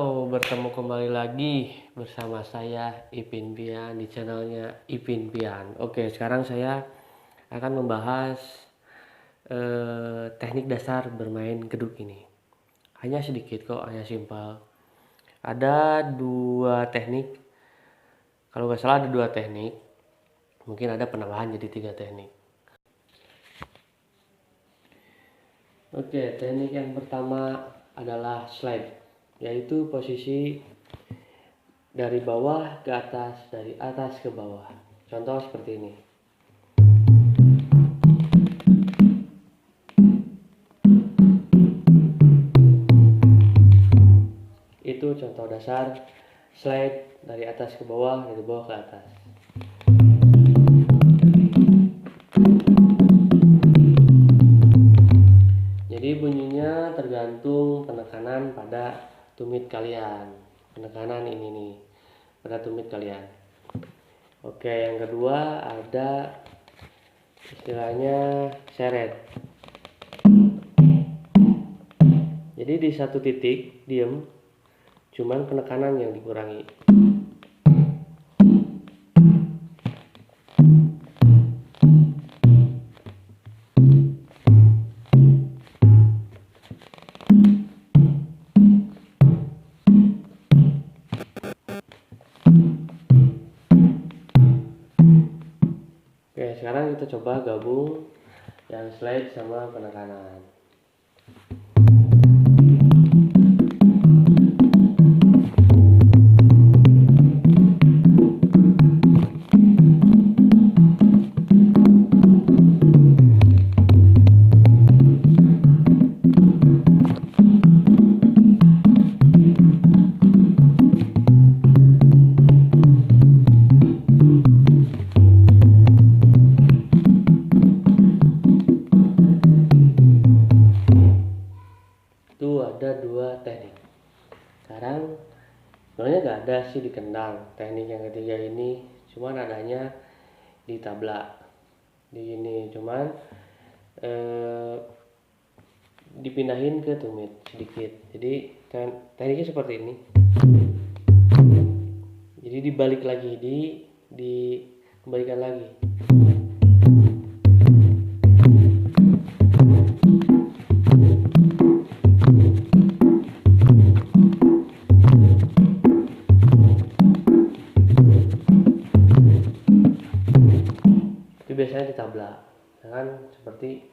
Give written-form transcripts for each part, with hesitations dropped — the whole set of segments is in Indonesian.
Halo, bertemu kembali lagi bersama saya Ipin Pian di channelnya Ipin Pian. Oke, sekarang saya akan membahas teknik dasar bermain geduk ini. Hanya sedikit kok, hanya simpel. Ada dua teknik, kalau nggak salah ada dua teknik. Mungkin ada penambahan jadi tiga teknik. Oke, teknik yang pertama adalah slide, yaitu posisi dari bawah ke atas, dari atas ke bawah. Contoh seperti ini. Itu contoh dasar slide dari atas ke bawah, dari bawah ke atas. Jadi bunyinya tergantung penekanan pada tumit kalian. Penekanan ini nih pada tumit kalian. Oke, yang kedua ada istilahnya seret. Jadi di satu titik diem, cuman penekanan yang dikurangi. Oke, sekarang kita coba gabung yang slide sama penekanan. Itu ada dua teknik. Sekarang sebenarnya nggak ada sih di kendang teknik yang ketiga ini, cuman adanya di tabla di ini, cuman dipindahin ke tumit sedikit. Jadi tekniknya seperti ini. Jadi dibalik lagi, dikembalikan lagi. Itu biasanya di tabla, kan seperti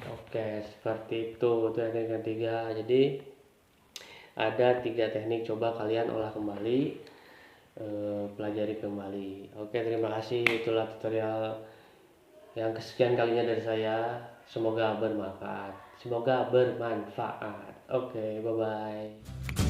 oke, seperti itu teknik ketiga. Jadi ada tiga teknik, coba kalian olah kembali, pelajari kembali. Oke, terima kasih, itulah tutorial yang kesekian kalinya dari saya. Semoga bermanfaat. Oke, bye bye.